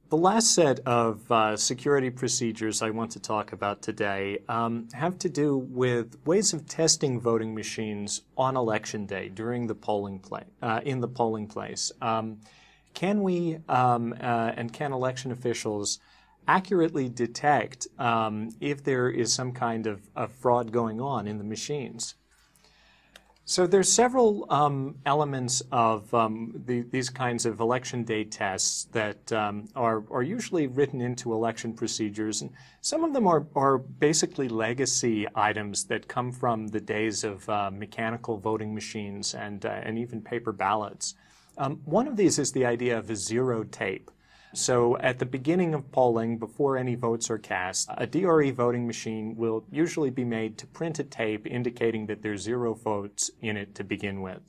The last set of security procedures I want to talk about today have to do with ways of testing voting machines on election day during the in the polling place. Can we and can election officials accurately detect if there is some kind of fraud going on in the machines? So there's several elements of these kinds of election day tests that are usually written into election procedures, and some of them are basically legacy items that come from the days of mechanical voting machines and even paper ballots. One of these is the idea of a zero tape. So at the beginning of polling, before any votes are cast, a DRE voting machine will usually be made to print a tape indicating that there's 0 votes in it to begin with.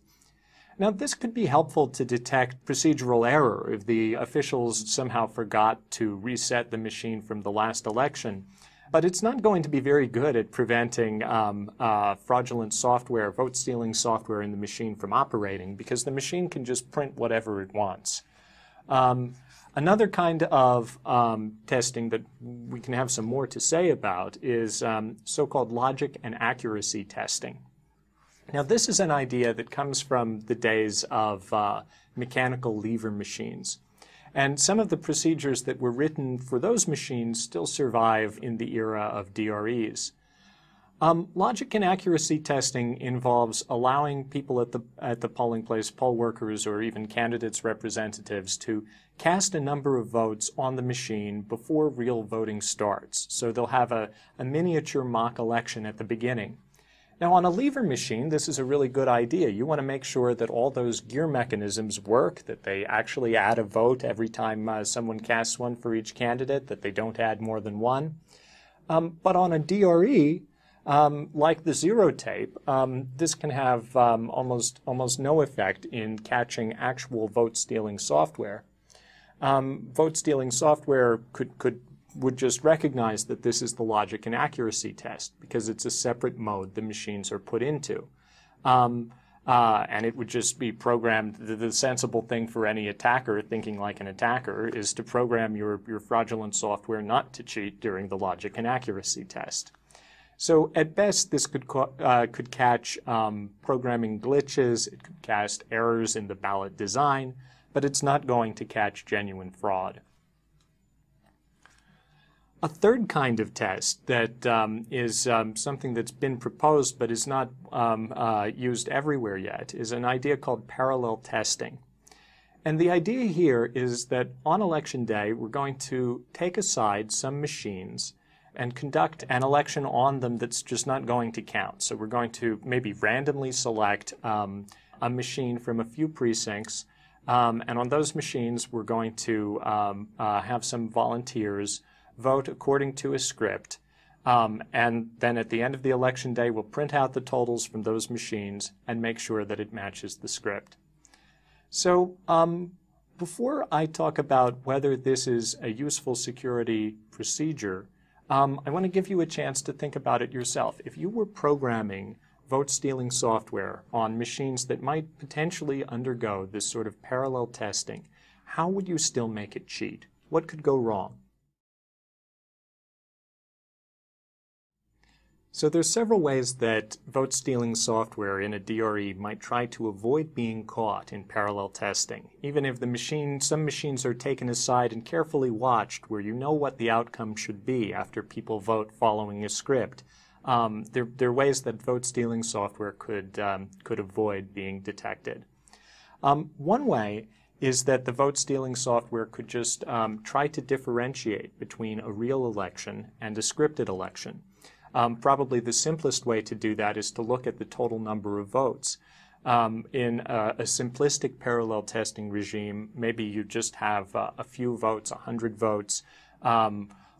Now, this could be helpful to detect procedural error if the officials somehow forgot to reset the machine from the last election. But it's not going to be very good at preventing fraudulent software, vote-stealing software in the machine from operating, because the machine can just print whatever it wants. Another kind of testing that we can have some more to say about is so-called logic and accuracy testing. Now, this is an idea that comes from the days of mechanical lever machines. And some of the procedures that were written for those machines still survive in the era of DREs. Logic and accuracy testing involves allowing people at the polling place, poll workers, or even candidates' representatives to cast a number of votes on the machine before real voting starts. So they'll have a miniature mock election at the beginning. Now, on a lever machine, this is a really good idea. You want to make sure that all those gear mechanisms work, that they actually add a vote every time someone casts one for each candidate, that they don't add more than one. But on a DRE, like the zero tape, this can have almost no effect in catching actual vote-stealing software. Vote-stealing software would just recognize that this is the logic and accuracy test because it's a separate mode the machines are put into. And it would just be programmed. The sensible thing for any attacker thinking like an attacker is to program your fraudulent software not to cheat during the logic and accuracy test. So at best, this could catch programming glitches, it could catch errors in the ballot design, but it's not going to catch genuine fraud. A third kind of test that is something that's been proposed but is not used everywhere yet is an idea called parallel testing. And the idea here is that on election day, we're going to take aside some machines and conduct an election on them that's just not going to count. So we're going to maybe randomly select a machine from a few precincts, and on those machines we're going to have some volunteers vote according to a script, and then at the end of the election day we'll print out the totals from those machines and make sure that it matches the script. So before I talk about whether this is a useful security procedure, I want to give you a chance to think about it yourself. If you were programming vote-stealing software on machines that might potentially undergo this sort of parallel testing, how would you still make it cheat? What could go wrong? So there's several ways that vote-stealing software in a DRE might try to avoid being caught in parallel testing, even if some machines are taken aside and carefully watched where you know what the outcome should be after people vote following a script. There are ways that vote-stealing software could avoid being detected. One way is that the vote-stealing software could just try to differentiate between a real election and a scripted election. Probably the simplest way to do that is to look at the total number of votes. In a simplistic parallel testing regime, maybe you just have a few votes, 100 votes,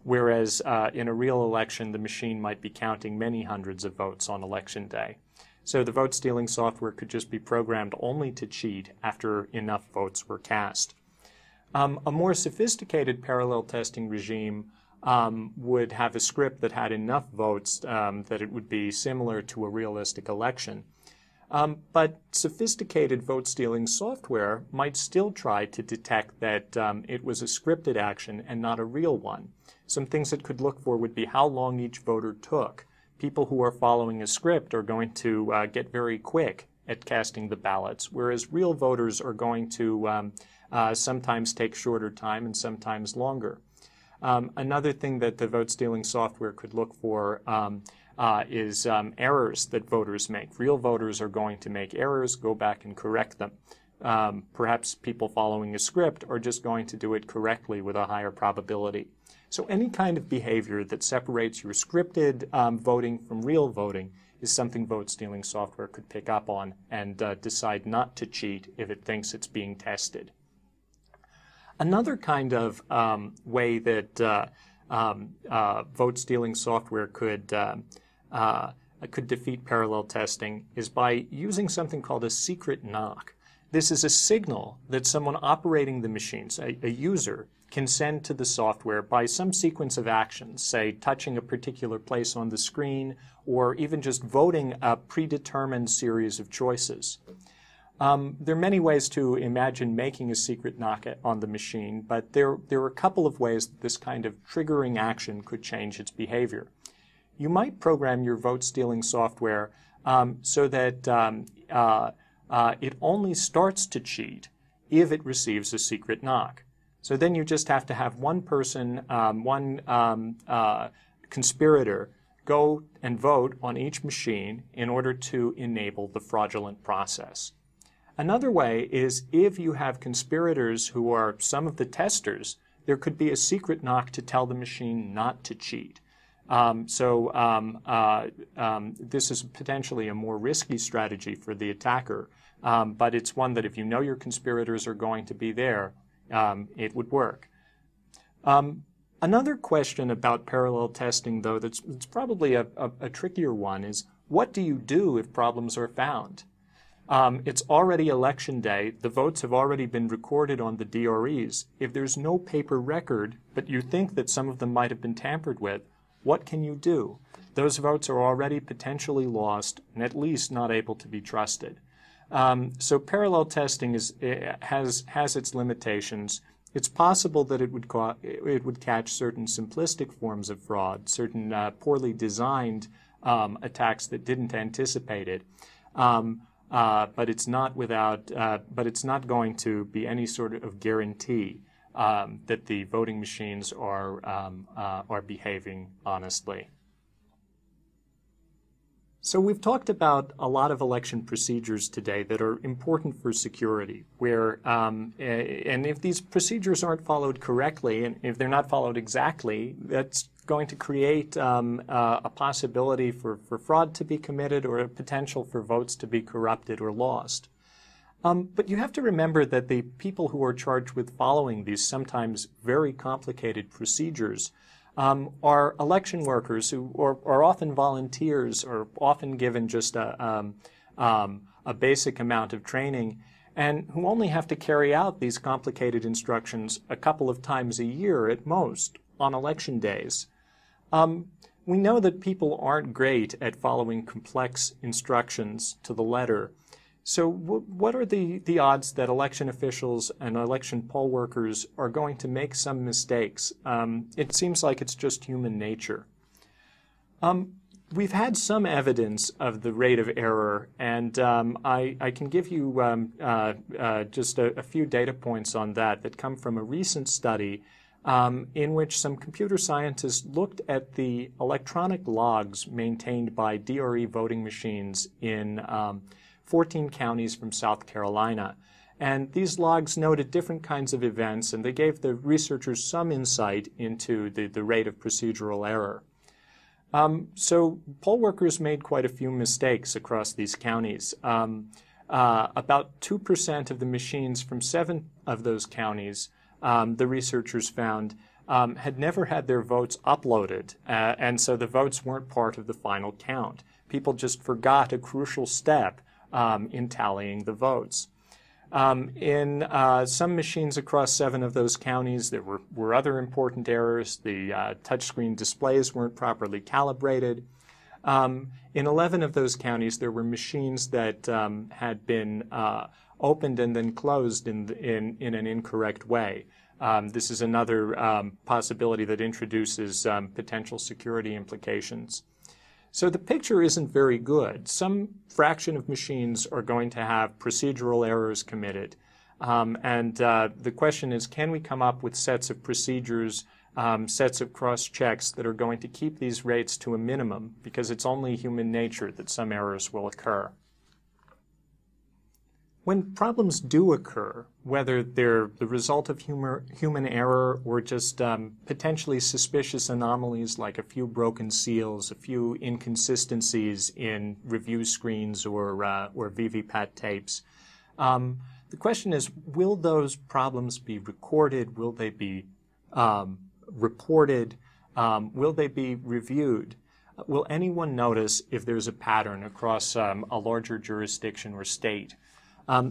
whereas in a real election, the machine might be counting many hundreds of votes on election day. So the vote-stealing software could just be programmed only to cheat after enough votes were cast. A more sophisticated parallel testing regime would have a script that had enough votes that it would be similar to a realistic election. But sophisticated vote-stealing software might still try to detect that it was a scripted action and not a real one. Some things it could look for would be how long each voter took. People who are following a script are going to get very quick at casting the ballots, whereas real voters are going to sometimes take shorter time and sometimes longer. Another thing that the vote-stealing software could look for is errors that voters make. Real voters are going to make errors, go back and correct them. Perhaps people following a script are just going to do it correctly with a higher probability. So any kind of behavior that separates your scripted voting from real voting is something vote-stealing software could pick up on and decide not to cheat if it thinks it's being tested. Another kind of way that vote-stealing software could defeat parallel testing is by using something called a secret knock. This is a signal that someone operating the machines, a user, can send to the software by some sequence of actions, say touching a particular place on the screen or even just voting a predetermined series of choices. There are many ways to imagine making a secret knock on the machine, but there are a couple of ways that this kind of triggering action could change its behavior. You might program your vote-stealing software so that it only starts to cheat if it receives a secret knock. So then you just have to have one person, one conspirator, go and vote on each machine in order to enable the fraudulent process. Another way is if you have conspirators who are some of the testers, there could be a secret knock to tell the machine not to cheat. This is potentially a more risky strategy for the attacker, but it's one that if you know your conspirators are going to be there, it would work. Another question about parallel testing, though, it's probably a trickier one, is what do you do if problems are found? It's already election day. The votes have already been recorded on the DREs. If there's no paper record, but you think that some of them might have been tampered with, what can you do? Those votes are already potentially lost and at least not able to be trusted. So parallel testing has its limitations. It's possible that it would catch certain simplistic forms of fraud, certain poorly designed attacks that didn't anticipate it. But it's not going to be any sort of guarantee that the voting machines are behaving honestly. So we've talked about a lot of election procedures today that are important for security, where and if these procedures aren't followed correctly, and if they're not followed exactly, that's going to create a possibility for fraud to be committed or a potential for votes to be corrupted or lost. But you have to remember that the people who are charged with following these sometimes very complicated procedures are election workers who are often volunteers or often given just a basic amount of training and who only have to carry out these complicated instructions a couple of times a year at most on election days. We know that people aren't great at following complex instructions to the letter. So what are the odds that election officials and election poll workers are going to make some mistakes? It seems like it's just human nature. We've had some evidence of the rate of error, and I can give you just a few data points on that come from a recent study in which some computer scientists looked at the electronic logs maintained by DRE voting machines in 14 counties from South Carolina. And these logs noted different kinds of events, and they gave the researchers some insight into the rate of procedural error. So poll workers made quite a few mistakes across these counties. About 2% of the machines from 7 of those counties, the researchers found, had never had their votes uploaded, and so the votes weren't part of the final count. People just forgot a crucial step in tallying the votes. In some machines across 7 of those counties, there were other important errors. The touchscreen displays weren't properly calibrated. In 11 of those counties, there were machines that had been opened and then closed in an incorrect way. This is another possibility that introduces potential security implications. So the picture isn't very good. Some fraction of machines are going to have procedural errors committed. The question is, can we come up with sets of procedures, sets of cross-checks that are going to keep these rates to a minimum, because it's only human nature that some errors will occur. When problems do occur, whether they're the result of human error or just potentially suspicious anomalies like a few broken seals, a few inconsistencies in review screens or VVPAT tapes, the question is, will those problems be recorded? Will they be reported? Will they be reviewed? Will anyone notice if there's a pattern across a larger jurisdiction or state?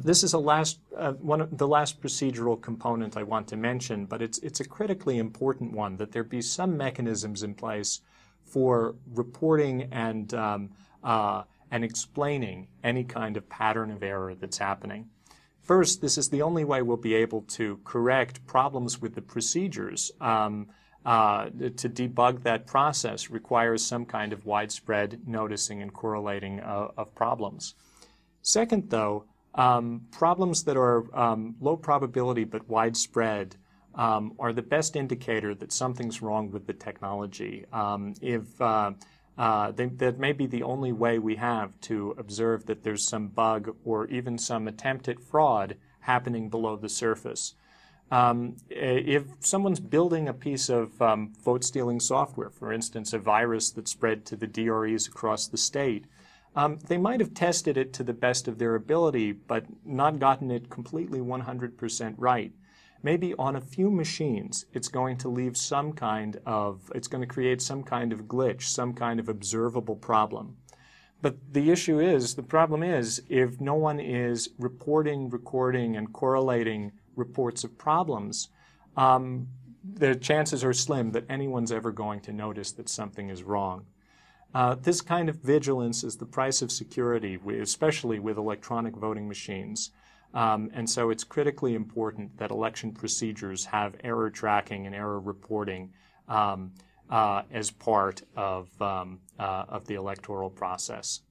This is one of the last procedural component I want to mention, but it's a critically important one, that there be some mechanisms in place for reporting and explaining any kind of pattern of error that's happening. First, this is the only way we'll be able to correct problems with the procedures. To debug that process requires some kind of widespread noticing and correlating of problems. Second, though, problems that are low probability but widespread are the best indicator that something's wrong with the technology. That may be the only way we have to observe that there's some bug or even some attempt at fraud happening below the surface. If someone's building a piece of vote-stealing software, for instance, a virus that spread to the DREs across the state, they might have tested it to the best of their ability, but not gotten it completely 100% right. Maybe on a few machines, it's going to create some kind of glitch, some kind of observable problem. But the problem is, if no one is reporting, recording, and correlating reports of problems, the chances are slim that anyone's ever going to notice that something is wrong. This kind of vigilance is the price of security, especially with electronic voting machines. And so it's critically important that election procedures have error tracking and error reporting as part of the electoral process.